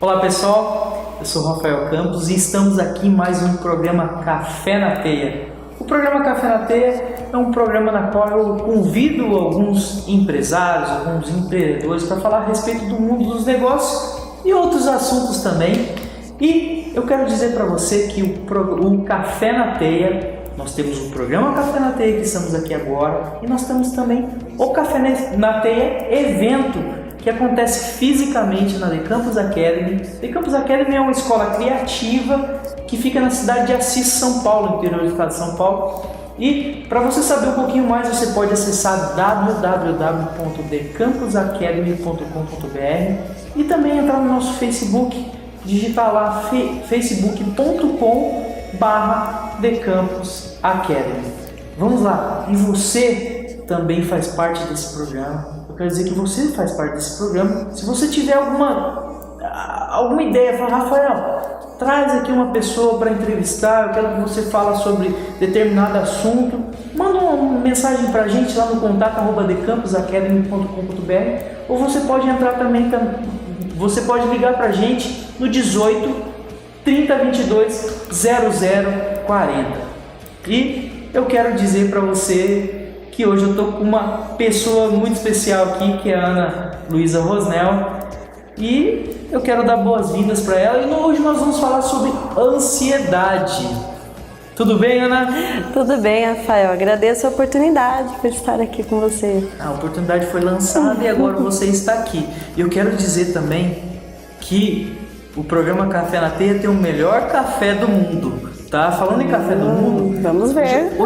Olá pessoal, eu sou Rafael Campos e estamos aqui em mais um programa Café na Teia. O programa Café na Teia é um programa na qual eu convido alguns empresários, alguns empreendedores para falar a respeito do mundo dos negócios e outros assuntos também. E eu quero dizer para você que o Café na Teia, nós temos o programa Café na Teia que estamos aqui agora e nós temos também o Café na Teia evento, que acontece fisicamente na The Campus Academy. The Campus Academy é uma escola criativa que fica na cidade de Assis, São Paulo, interior do estado de São Paulo. E para você saber um pouquinho mais, você pode acessar www.thecampusacademy.com.br e também entrar no nosso Facebook, digitar lá facebook.com/The Campus Academy. Vamos lá, e você também faz parte desse programa. Eu quero dizer que você faz parte desse programa. Se você tiver alguma ideia, fala, Rafael, traz aqui uma pessoa para entrevistar, eu quero que você fale sobre determinado assunto, manda uma mensagem para a gente lá no contato@thecampusacademy.com.br, ou você pode entrar também, você pode ligar para a gente no 18 30 22 0040. E eu quero dizer para você que hoje eu estou com uma pessoa muito especial aqui, que é a Ana Luísa Rosnel, e eu quero dar boas-vindas para ela. E hoje nós vamos falar sobre ansiedade. Tudo bem, Ana? Tudo bem, Rafael. Agradeço a oportunidade por estar aqui com você. A oportunidade foi lançada e agora você está aqui. E eu quero dizer também que o programa Café na Teia tem o melhor café do mundo. Tá? Falando em café do mundo, vamos ver.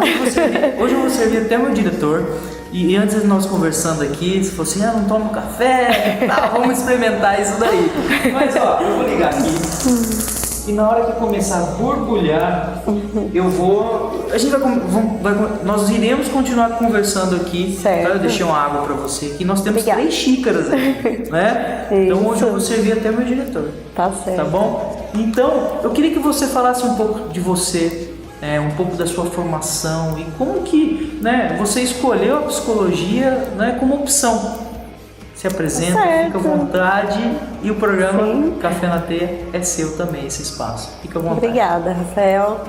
Hoje eu vou servir até meu diretor. E antes de nós conversando aqui, você falou assim, não tomo café, vamos experimentar isso daí. Mas ó, eu vou ligar aqui. E na hora que começar a borbulhar, nós iremos continuar conversando aqui. Tá? Eu deixei uma água para você aqui. Nós temos 3 xícaras aqui, né? Então hoje eu vou servir até meu diretor. Tá certo. Tá bom? Então, eu queria que você falasse um pouco de você, um pouco da sua formação e como que, você escolheu a psicologia, como opção. Se apresenta, fica à vontade, e o programa Café na Teia é seu também, esse espaço. Fica à vontade. Obrigada, Rafael.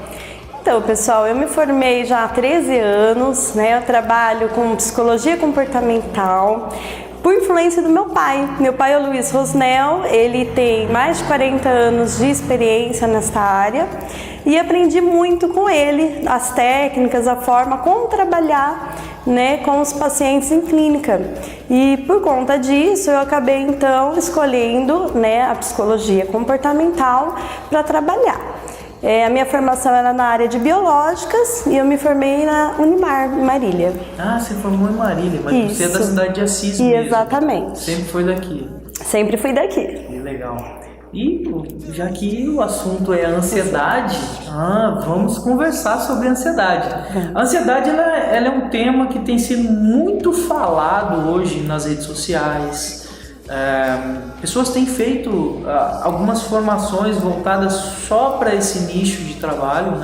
Então, pessoal, eu me formei já há 13 anos, eu trabalho com psicologia comportamental, por influência do meu pai. Meu pai é o Luiz Rosnel, ele tem mais de 40 anos de experiência nesta área e aprendi muito com ele, as técnicas, a forma como trabalhar com os pacientes em clínica. E por conta disso, eu acabei então escolhendo a psicologia comportamental para trabalhar. A minha formação era na área de biológicas e eu me formei na Unimar, em Marília. Ah, você formou em Marília, mas você é da cidade de Assis mesmo. Exatamente. Sempre foi daqui. Sempre fui daqui. Que legal. E já que o assunto é ansiedade, vamos conversar sobre ansiedade. A ansiedade ela é um tema que tem sido muito falado hoje nas redes sociais. Pessoas têm feito algumas formações voltadas só para esse nicho de trabalho,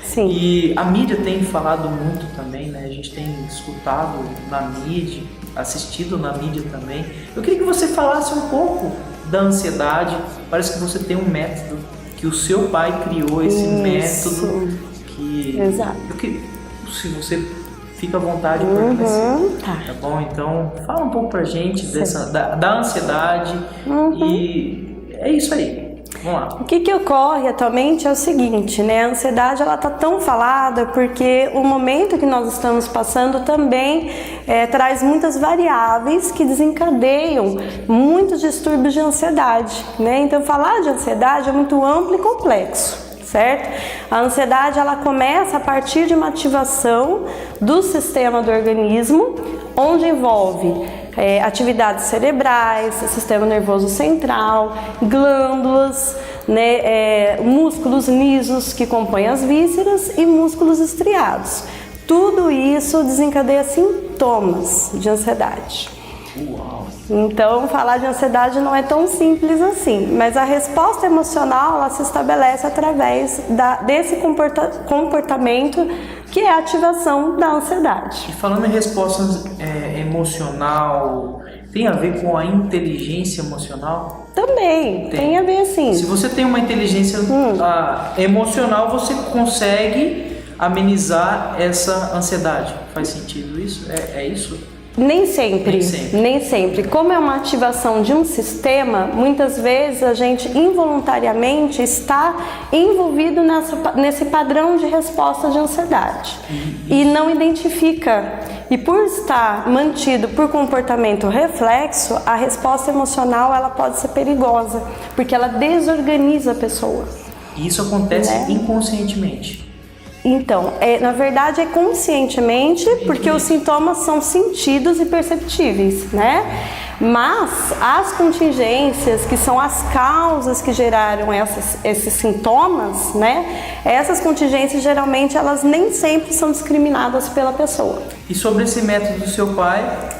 Sim. E a mídia tem falado muito também, A gente tem escutado na mídia, assistido na mídia também. Eu queria que você falasse um pouco da ansiedade. Parece que você tem um método, que o seu pai criou esse método. Exato. Se você fica à vontade para começar. Tá bom? Então, fala um pouco pra gente da ansiedade e é isso aí. Vamos lá. O que ocorre atualmente é o seguinte, a ansiedade ela tá tão falada porque o momento que nós estamos passando também traz muitas variáveis que desencadeiam muitos distúrbios de ansiedade, Então, falar de ansiedade é muito amplo e complexo. Certo? A ansiedade ela começa a partir de uma ativação do sistema do organismo, onde envolve atividades cerebrais, sistema nervoso central, glândulas, músculos lisos que compõem as vísceras e músculos estriados. Tudo isso desencadeia sintomas de ansiedade. Uau. Então, falar de ansiedade não é tão simples assim, mas a resposta emocional ela se estabelece através desse comportamento que é a ativação da ansiedade. E falando em resposta emocional, tem a ver com a inteligência emocional? Também, tem a ver sim. Se você tem uma inteligência emocional, você consegue amenizar essa ansiedade. Faz sentido isso? É isso? Nem sempre, nem sempre. Como é uma ativação de um sistema, muitas vezes a gente involuntariamente está envolvido nesse padrão de resposta de ansiedade e não identifica. E por estar mantido por comportamento reflexo, a resposta emocional ela pode ser perigosa, porque ela desorganiza a pessoa. E isso acontece inconscientemente. Então, na verdade é conscientemente, porque os sintomas são sentidos e perceptíveis, né? Mas as contingências, que são as causas que geraram esses sintomas, né? Essas contingências geralmente elas nem sempre são discriminadas pela pessoa. E sobre esse método do seu pai?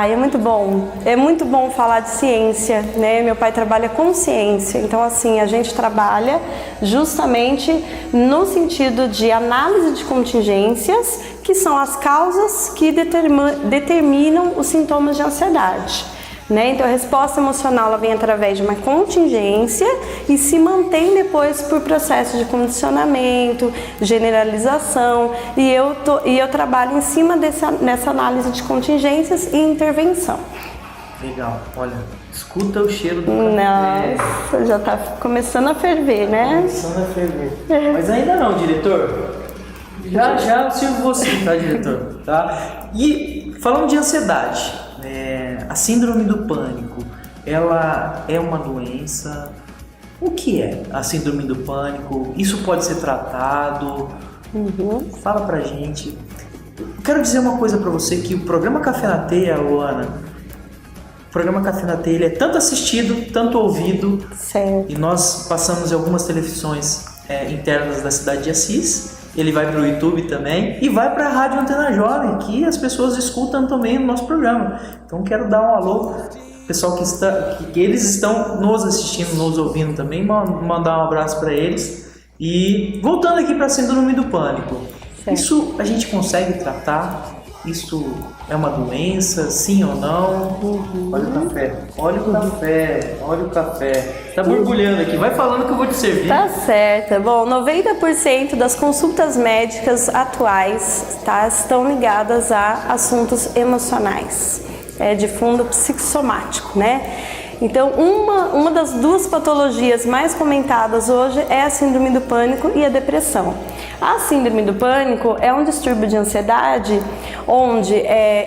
É muito bom. É muito bom falar de ciência, né? Meu pai trabalha com ciência, então assim, a gente trabalha justamente no sentido de análise de contingências, que são as causas que determinam os sintomas de ansiedade. Né? Então a resposta emocional ela vem através de uma contingência e se mantém depois por processo de condicionamento, generalização, e eu trabalho em cima nessa análise de contingências e intervenção. Legal, olha, escuta o cheiro do café. Nossa, já está começando a ferver, né? Começando a ferver. Mas ainda não, diretor. Já sirvo você, tá, diretor? Tá? E falando de ansiedade, a síndrome do pânico, ela é uma doença? O que é a síndrome do pânico? Isso pode ser tratado? Fala pra gente. Eu quero dizer uma coisa pra você, que o programa Café na Teia, Luana, o programa Café na Teia, ele é tanto assistido, tanto ouvido. Certo. E nós passamos em algumas televisões internas da cidade de Assis. Ele vai para o YouTube também e vai para a Rádio Antena Jovem, que as pessoas escutam também no nosso programa. Então quero dar um alô, pessoal que eles estão nos assistindo, nos ouvindo também, mandar um abraço para eles. E voltando aqui para a síndrome do pânico, certo. Isso a gente consegue tratar? Isso é uma doença, sim ou não? Olha o café, olha o café, olha o café. Tá borbulhando aqui, vai falando que eu vou te servir. Tá certo. Bom, 90% das consultas médicas atuais, tá, estão ligadas a assuntos emocionais, de fundo psicossomático, né? Então, uma das duas patologias mais comentadas hoje é a síndrome do pânico e a depressão. A síndrome do pânico é um distúrbio de ansiedade onde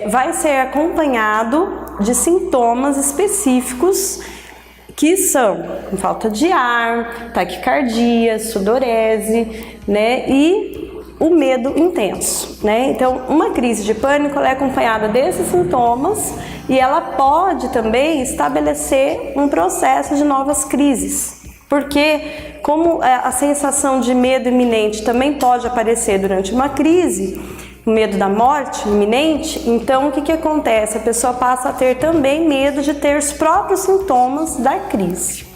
vai ser acompanhado de sintomas específicos que são falta de ar, taquicardia, sudorese, né, e o medo intenso, né? Então, uma crise de pânico ela é acompanhada desses sintomas e ela pode também estabelecer um processo de novas crises. Porque, como a sensação de medo iminente também pode aparecer durante uma crise, o medo da morte iminente, então o que acontece? A pessoa passa a ter também medo de ter os próprios sintomas da crise.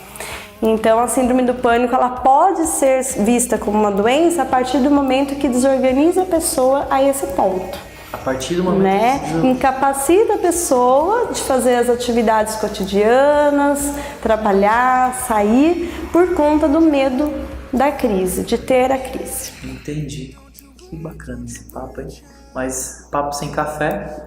Então a síndrome do pânico ela pode ser vista como uma doença a partir do momento que desorganiza a pessoa a esse ponto. A partir do momento, né? Incapacita a pessoa de fazer as atividades cotidianas, trabalhar, sair, por conta do medo da crise, de ter a crise. Entendi. Que bacana esse papo, hein? Mas papo sem café.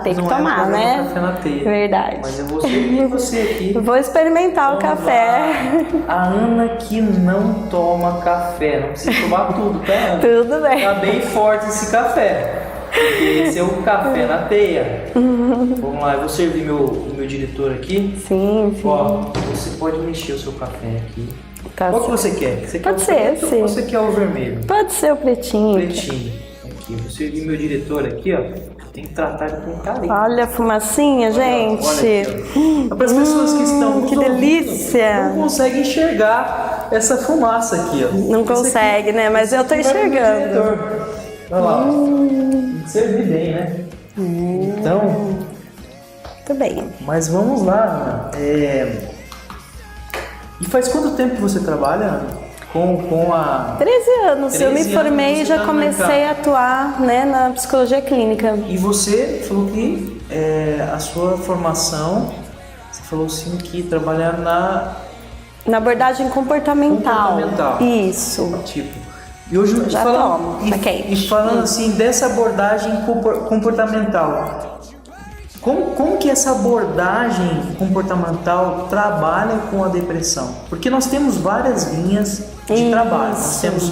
Tem que tomar, né? Café na Teia. Verdade. Mas eu vou servir você aqui. Vou experimentar o café. A Ana que não toma café. Não precisa tomar tudo, tá, Ana? Tudo bem. Tá bem forte esse café. Porque esse é o Café na Teia. Vamos lá, eu vou servir meu diretor aqui. Sim. Ó, você pode mexer o seu café aqui. Tá. Qual que você quer? Você quer pode ser, sim. Ou você quer o vermelho? Pode ser o pretinho. Pretinho. Aqui, eu vou servir meu diretor aqui, ó. Tem que tratar ele com carinho. Olha a fumacinha, gente. Olha aqui, ó. Para as pessoas que estão nos que delícia. Não conseguem enxergar essa fumaça aqui, ó. Não consegue, né? Mas eu tô enxergando. Olha lá, tem que servir bem, né? Então, muito bem. Mas vamos lá, Ana. E faz quanto tempo que você trabalha, Ana? com a... 13 anos. Eu me 13 formei anos e você já tá no comecei mercado. a atuar, né, na psicologia clínica. E você falou que a sua formação, você falou sim que trabalhar Na abordagem comportamental. comportamental. Isso. Tipo, e hoje Já tomo, tá quente. e falando assim dessa abordagem comportamental, como que essa abordagem comportamental trabalha com a depressão? Porque nós temos várias linhas de trabalho. Nós temos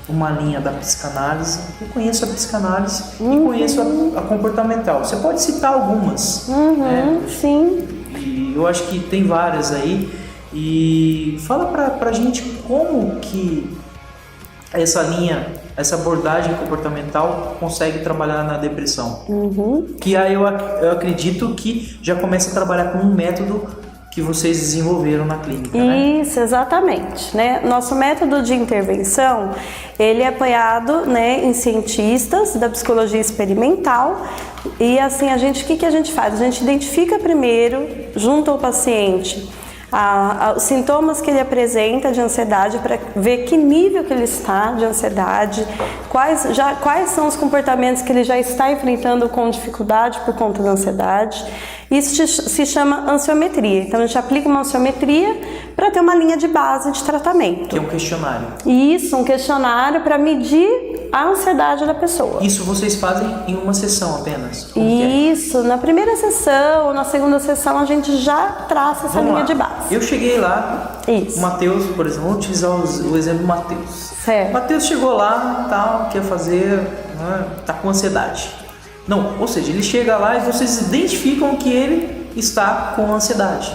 uma linha da psicanálise, eu conheço a psicanálise e conheço a comportamental. Você pode citar algumas, né? Sim. E eu acho que tem várias aí. E fala pra gente como que essa linha, essa abordagem comportamental consegue trabalhar na depressão. Que aí eu acredito que já começa a trabalhar com um método que vocês desenvolveram na clínica, né? Isso, exatamente, né? Nosso método de intervenção, ele é apoiado, né, em cientistas da psicologia experimental e assim, o que a gente faz? A gente identifica primeiro, junto ao paciente, os sintomas que ele apresenta de ansiedade para ver que nível que ele está de ansiedade, quais são os comportamentos que ele já está enfrentando com dificuldade por conta da ansiedade. Isso se chama ansiometria. Então a gente aplica uma ansiometria para ter uma linha de base de tratamento. Que é um questionário. Isso, um questionário para medir a ansiedade da pessoa. Isso vocês fazem em uma sessão apenas? Como que é? Isso, na primeira sessão ou na segunda sessão a gente já traça essa linha de base. Eu cheguei lá, Isso. o Matheus, por exemplo, vamos utilizar o exemplo do Matheus. Certo. O Matheus chegou lá, tal, quer fazer, né, tá com ansiedade. Não, ou seja, ele chega lá e vocês identificam que ele está com ansiedade.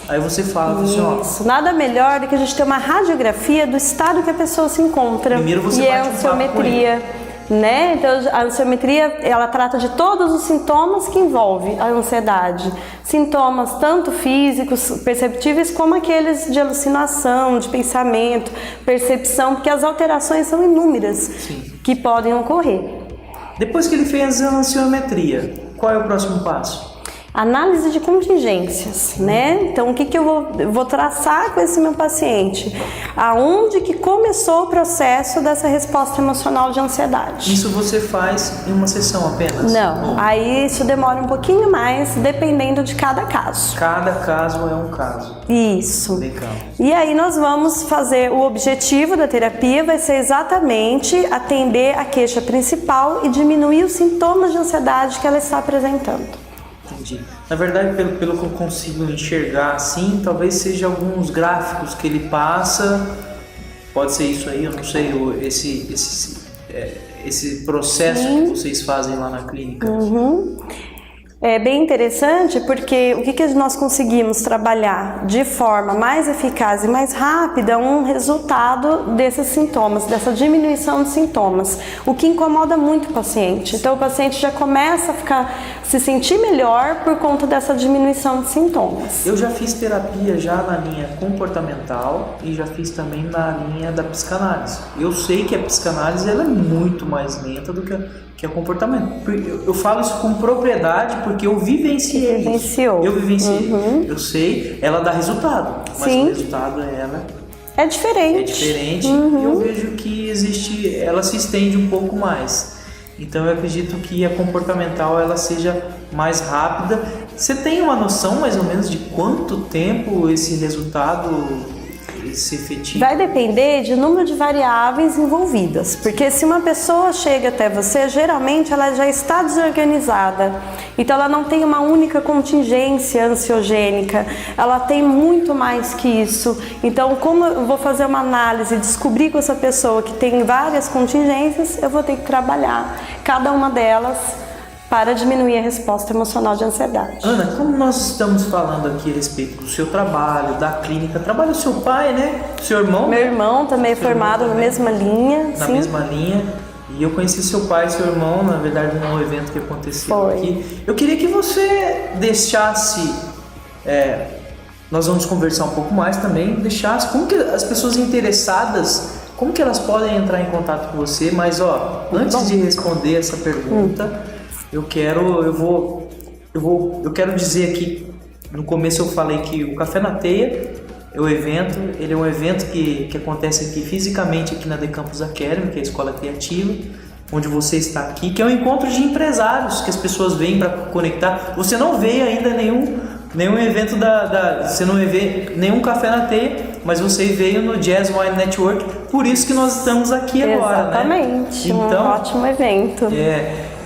Aí você fala assim, ó... Isso, nada melhor do que a gente ter uma radiografia do estado que a pessoa se encontra. Primeiro você e é a bate um papo com ansiometria, né? Então a ansiometria, ela trata de todos os sintomas que envolvem a ansiedade. Sintomas tanto físicos, perceptíveis, como aqueles de alucinação, de pensamento, percepção, porque as alterações são inúmeras. Sim. Que podem ocorrer. Depois que ele fez a ansiometria, qual é o próximo passo? Análise de contingências, né? Então, o que eu vou traçar com esse meu paciente? Aonde que começou o processo dessa resposta emocional de ansiedade? Isso você faz em uma sessão apenas? Não, aí isso demora um pouquinho mais, dependendo de cada caso. Cada caso é um caso. Isso. Legal. E aí nós vamos fazer, o objetivo da terapia vai ser exatamente atender a queixa principal e diminuir os sintomas de ansiedade que ela está apresentando. Entendi. Na verdade, pelo que eu consigo enxergar assim, talvez seja alguns gráficos que ele passa, pode ser isso aí, eu não sei, esse processo que vocês fazem lá na clínica. É bem interessante porque o que nós conseguimos trabalhar de forma mais eficaz e mais rápida um resultado desses sintomas, dessa diminuição de sintomas, o que incomoda muito o paciente. Então o paciente já começa a se sentir melhor por conta dessa diminuição de sintomas. Eu já fiz terapia já na linha comportamental e já fiz também na linha da psicanálise. Eu sei que a psicanálise ela é muito mais lenta do que a comportamento. Eu falo isso com propriedade porque eu vivenciei isso. Eu vivenciei. Eu sei, ela dá resultado, mas o resultado é diferente. É diferente e eu vejo que ela se estende um pouco mais. Então eu acredito que a comportamental ela seja mais rápida. Você tem uma noção mais ou menos de quanto tempo esse resultado se efetiva? Vai depender de número de variáveis envolvidas, porque se uma pessoa chega até você, geralmente ela já está desorganizada, então ela não tem uma única contingência ansiogênica, ela tem muito mais que isso. Então, como eu vou fazer uma análise e descobrir com essa pessoa que tem várias contingências, eu vou ter que trabalhar cada uma delas para diminuir a resposta emocional de ansiedade. Ana, como nós estamos falando aqui a respeito do seu trabalho, da clínica, trabalha o seu pai, né? Seu irmão? Meu irmão também é formado na mesma linha. Na mesma linha. E eu conheci seu pai e seu irmão, na verdade, num evento que aconteceu aqui. Eu queria que você deixasse... nós vamos conversar um pouco mais também, deixasse como que as pessoas interessadas, como que elas podem entrar em contato com você, mas antes de responder essa pergunta... Eu quero dizer aqui, no começo eu falei que o Café na Teia Ele é um evento que acontece aqui fisicamente aqui na The Campus Academy, que é a escola criativa, onde você está aqui, que é um encontro de empresários que as pessoas vêm para conectar. Você não vê ainda nenhum evento você não vê nenhum café na teia, mas você veio no Jazz Wine Network, por isso que nós estamos aqui agora, Exatamente, né? Então, um ótimo evento.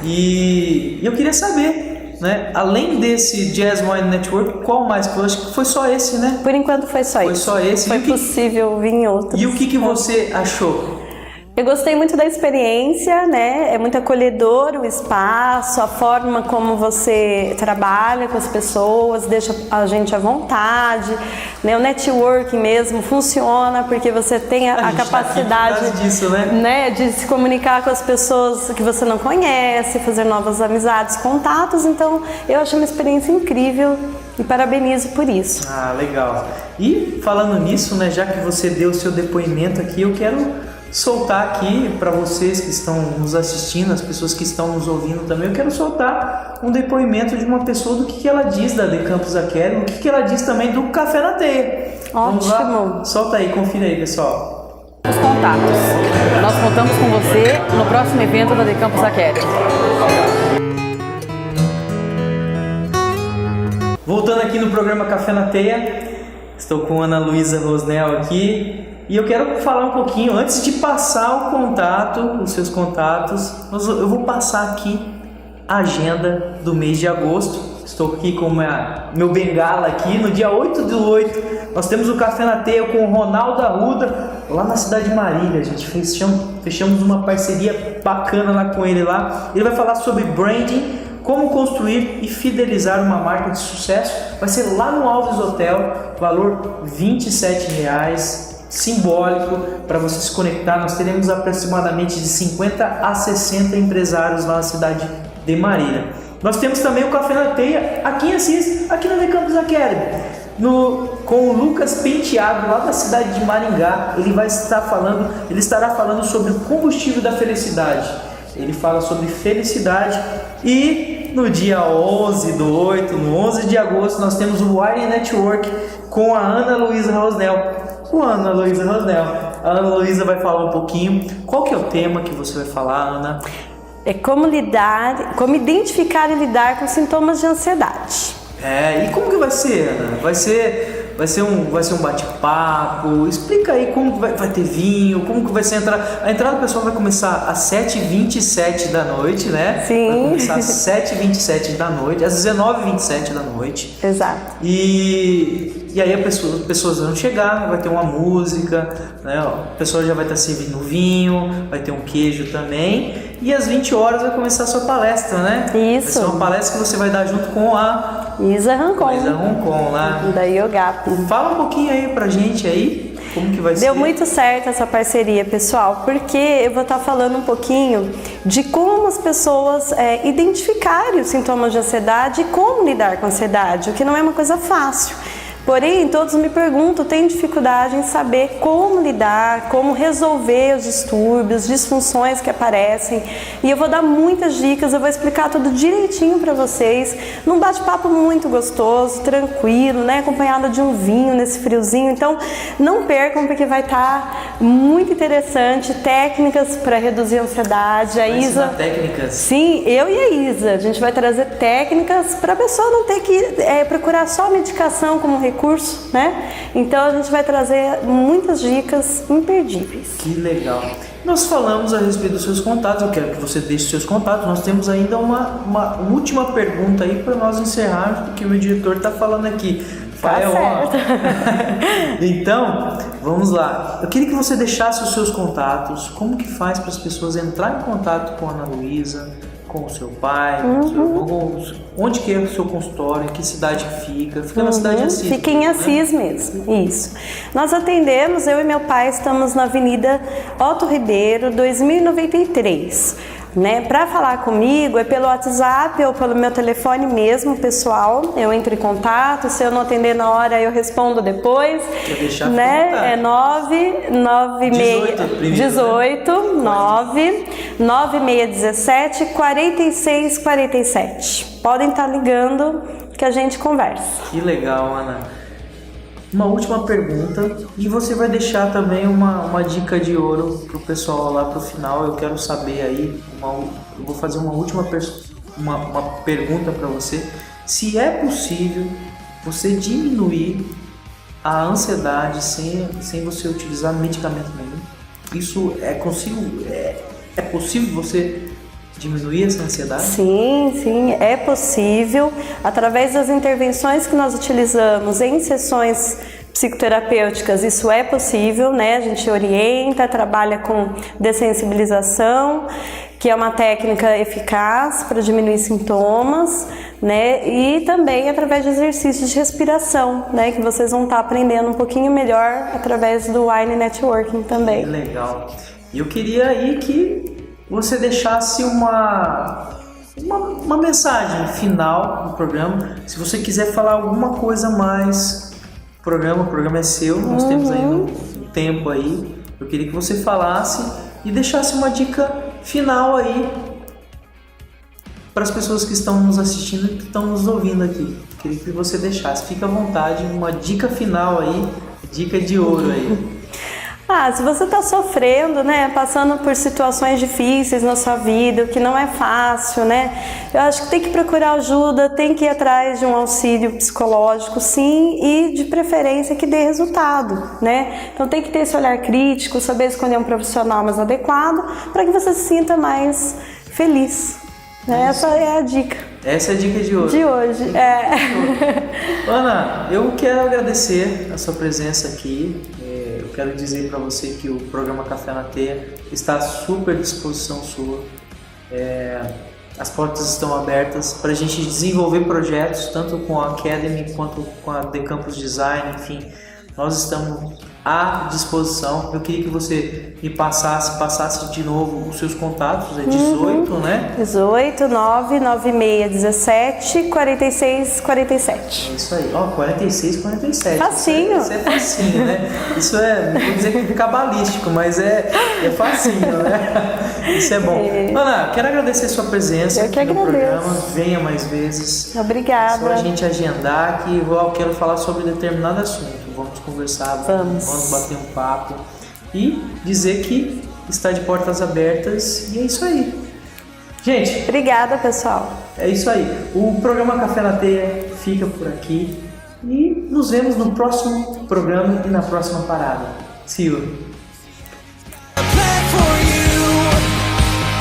E eu queria saber, né, além desse Jazz Wine Network, qual mais? Eu acho que foi só esse, né? Por enquanto foi só Foi só esse. Foi possível vir em outros. E o que você achou? Eu gostei muito da experiência, né? É muito acolhedor o espaço, a forma como você trabalha com as pessoas, deixa a gente à vontade, né? O networking mesmo funciona porque você tem a capacidade disso, né? De se comunicar com as pessoas que você não conhece, fazer novas amizades, contatos. Então, eu achei uma experiência incrível e parabenizo por isso. Ah, legal. E falando nisso, né? Já que você deu o seu depoimento aqui, eu quero soltar aqui para vocês que estão nos assistindo, as pessoas que estão nos ouvindo também, eu quero soltar um depoimento de uma pessoa do que ela diz da The Campus Academy, o que ela diz também do Café na Teia. Ótimo. Vamos lá? Solta aí, confira aí, pessoal. Os contatos. Nós contamos com você no próximo evento da The Campus Academy. Voltando aqui no programa Café na Teia, estou com a Ana Luísa Rosnel aqui. E eu quero falar um pouquinho, antes de passar o contato, os seus contatos, eu vou passar aqui a agenda do mês de agosto. Estou aqui com meu bengala aqui, no dia 8/8, nós temos o Café na Teia com o Ronaldo Arruda, lá na cidade de Marília. A gente fechamos uma parceria bacana lá com ele lá. Ele vai falar sobre branding, como construir e fidelizar uma marca de sucesso. Vai ser lá no Alves Hotel, valor R$ 27,00. Simbólico para você se conectar. Nós teremos aproximadamente de 50 a 60 empresários lá na cidade de Marília. Nós temos também o Café na Teia aqui em Assis, aqui na The Campus Academy, com o Lucas Penteado, lá da cidade de Maringá. Ele estará falando sobre o combustível da felicidade. Ele fala sobre felicidade. E no dia 11/8, no 11 de agosto, nós temos o Wine Network com a Ana Luísa Rosnel. A Ana Luísa vai falar um pouquinho. Qual que é o tema que você vai falar, Ana? É como identificar e lidar com sintomas de ansiedade. E como que vai ser, Ana? Vai ser um bate-papo. Explica aí como vai ter vinho, como que vai ser a entrada. Do pessoal vai começar às 7h27 da noite, né? Sim. Vai começar às 7h27 da noite, às 19h27 da noite. Exato. E aí as pessoas vão chegar, vai ter uma música, né? A pessoa já vai estar servindo vinho, vai ter um queijo também. E às 20 horas vai começar a sua palestra, né? Isso. Vai ser uma palestra que você vai dar junto com a Isa Rancon lá. Da Yogap. Fala um pouquinho aí pra gente aí, como que vai ser. Deu muito certo essa parceria, pessoal, porque eu vou estar falando um pouquinho de como as pessoas identificarem os sintomas de ansiedade e como lidar com a ansiedade, o que não é uma coisa fácil. Porém, todos me perguntam, têm dificuldade em saber como lidar, como resolver os distúrbios, disfunções que aparecem. E eu vou dar muitas dicas, eu vou explicar tudo direitinho para vocês, num bate-papo muito gostoso, tranquilo, né? Acompanhado de um vinho nesse friozinho. Então, não percam, porque vai estar muito interessante. Técnicas para reduzir a ansiedade. A Isa. Técnicas? Sim, eu e a Isa. A gente vai trazer técnicas para a pessoa não ter que procurar só medicação como recurso, né? Então a gente vai trazer muitas dicas imperdíveis. Que legal. Nós falamos a respeito dos seus contatos, eu quero que você deixe seus contatos. Nós temos ainda uma última pergunta aí para nós encerrarmos, porque o meu diretor está falando aqui. Tá certo. Então, vamos lá. Eu queria que você deixasse os seus contatos. Como que faz para as pessoas entrarem em contato com a Ana Luísa, com o seu pai, com o seu irmão? Onde que é o seu consultório? Em que cidade que fica? Fica na cidade de Assis. Fica em Assis, né? Mesmo, isso. Nós atendemos, eu e meu pai estamos na Avenida Otto Ribeiro, 2093. Né? Para falar comigo é pelo WhatsApp ou pelo meu telefone mesmo, pessoal. Eu entro em contato, se eu não atender na hora eu respondo depois. Quer deixar, né? É 9617 4647. Podem estar ligando que a gente conversa. Que legal, Ana. uma última pergunta e você vai deixar também uma dica de ouro pro pessoal lá pro final. Eu quero saber aí, eu vou fazer uma última uma pergunta para você. Se é possível você diminuir a ansiedade sem você utilizar medicamento nenhum, isso é possível você diminuir essa ansiedade? Sim, é possível. Através das intervenções que nós utilizamos em sessões psicoterapêuticas, isso é possível, né? A gente orienta, trabalha com dessensibilização, que é uma técnica eficaz para diminuir sintomas, né? E também através de exercícios de respiração, né? Que vocês vão estar aprendendo um pouquinho melhor através do Wine Networking também. Que legal. E eu queria aí que você deixasse uma mensagem final no programa. Se você quiser falar alguma coisa mais, o programa é seu, nós temos ainda um tempo aí. Eu queria que você falasse e deixasse uma dica final aí para as pessoas que estão nos assistindo e que estão nos ouvindo aqui. Eu queria que você deixasse, fica à vontade, uma dica final aí, dica de ouro aí. Se você está sofrendo, né, passando por situações difíceis na sua vida, o que não é fácil, né, eu acho que tem que procurar ajuda, tem que ir atrás de um auxílio psicológico, sim, e de preferência que dê resultado, né. Então tem que ter esse olhar crítico, saber escolher um profissional mais adequado para que você se sinta mais feliz. Essa é a dica. Essa é a dica de hoje. Ana, eu quero agradecer a sua presença aqui. Eu quero dizer para você que o programa Café na Teia está à super disposição sua. As portas estão abertas para a gente desenvolver projetos, tanto com a Academy quanto com a The Campus Design, enfim. Nós estamos à disposição. Eu queria que você me passasse de novo os seus contatos, 18, né? 18 996 17 46 47. É isso aí, 46, 47. Facinho. Isso é facinho, né? Isso não vou dizer que é cabalístico, mas é facinho, né? Isso é bom. Ana, quero agradecer a sua presença aqui no programa. Venha mais vezes. Obrigada. É só a gente agendar que eu quero falar sobre determinado assunto. Vamos conversar, vamos bater um papo e dizer que está de portas abertas, e é isso aí. Gente, obrigada, pessoal. É isso aí. O programa Café na Teia fica por aqui e nos vemos no próximo programa e na próxima parada. See you.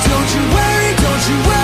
Don't you worry,